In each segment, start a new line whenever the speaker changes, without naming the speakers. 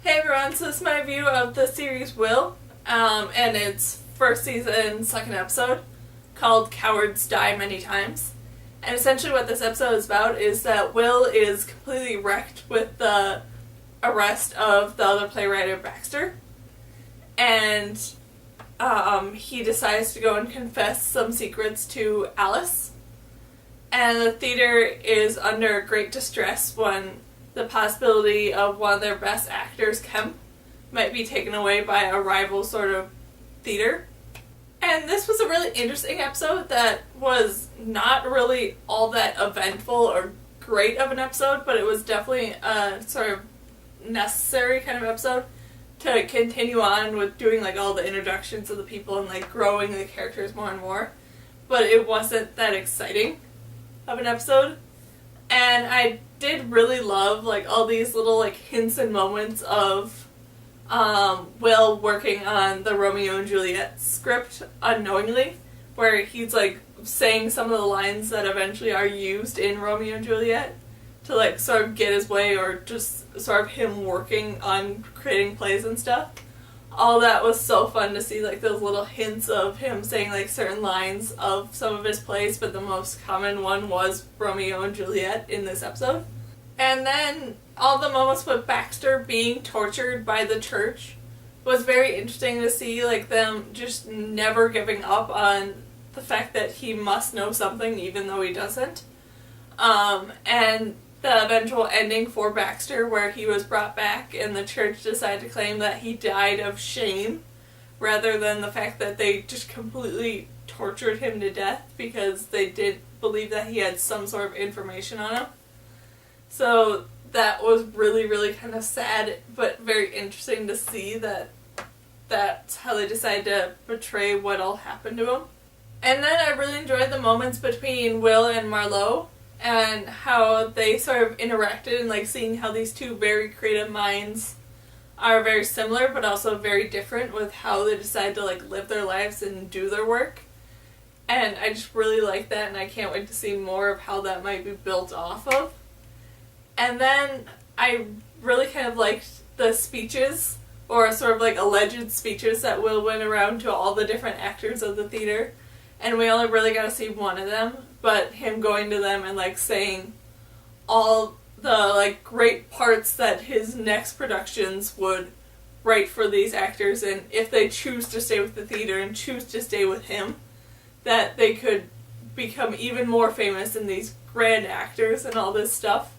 Hey everyone, so this is my review of the series Will, and its first season, second episode, called Cowards Die Many Times. And essentially what this episode is about is that Will is completely wrecked with the arrest of the other playwright Baxter, and he decides to go and confess some secrets to Alice. And the theater is under great distress when the possibility of one of their best actors, Kemp, might be taken away by a rival sort of theater. And this was a really interesting episode that was not really all that eventful or great of an episode, but it was definitely a sort of necessary kind of episode to continue on with doing like all the introductions of the people and like growing the characters more and more. But it wasn't that exciting of an episode. And I did really love like all these little like hints and moments of Will working on the Romeo and Juliet script unknowingly, where he's like saying some of the lines that eventually are used in Romeo and Juliet to like sort of get his way, or just sort of him working on creating plays and stuff. All that was so fun to see, like those little hints of him saying like certain lines of some of his plays, but the most common one was Romeo and Juliet in this episode. And then all the moments with Baxter being tortured by the church was very interesting to see, like them just never giving up on the fact that he must know something even though he doesn't. And the eventual ending for Baxter, where he was brought back and the church decided to claim that he died of shame rather than the fact that they just completely tortured him to death because they did believe that he had some sort of information on him. So that was really, really kind of sad, but very interesting to see that that's how they decided to portray what all happened to him. And then I really enjoyed the moments between Will and Marlowe, and how they sort of interacted, and like seeing how these two very creative minds are very similar but also very different with how they decide to like live their lives and do their work. And I just really like that, and I can't wait to see more of how that might be built off of. And then I really kind of liked the speeches, or sort of like alleged speeches, that Will went around to all the different actors of the theater. And we only really got to see one of them, but him going to them and like saying all the like great parts that his next productions would write for these actors, and if they choose to stay with the theater and choose to stay with him, that they could become even more famous and these grand actors and all this stuff.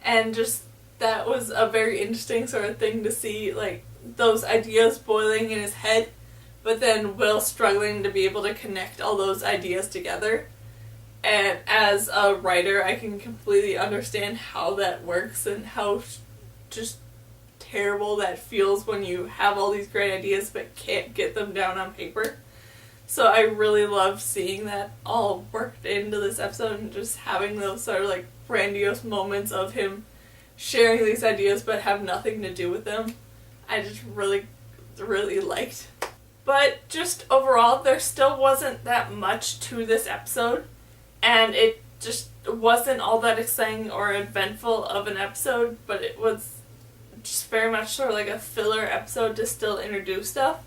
And just that was a very interesting sort of thing to see, like those ideas boiling in his head, but then Will struggling to be able to connect all those ideas together. And as a writer, I can completely understand how that works and how just terrible that feels when you have all these great ideas but can't get them down on paper. So I really loved seeing that all worked into this episode, and just having those sort of like grandiose moments of him sharing these ideas but have nothing to do with them. I just really, really liked. But just overall, there still wasn't that much to this episode, and it just wasn't all that exciting or eventful of an episode, but it was just very much sort of like a filler episode to still introduce stuff.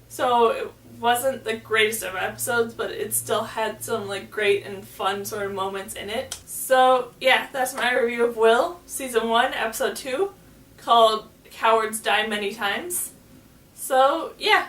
So it wasn't the greatest of episodes, but it still had some like great and fun sort of moments in it. So yeah, that's my review of Will, Season 1, Episode 2, called Cowards Die Many Times. So yeah.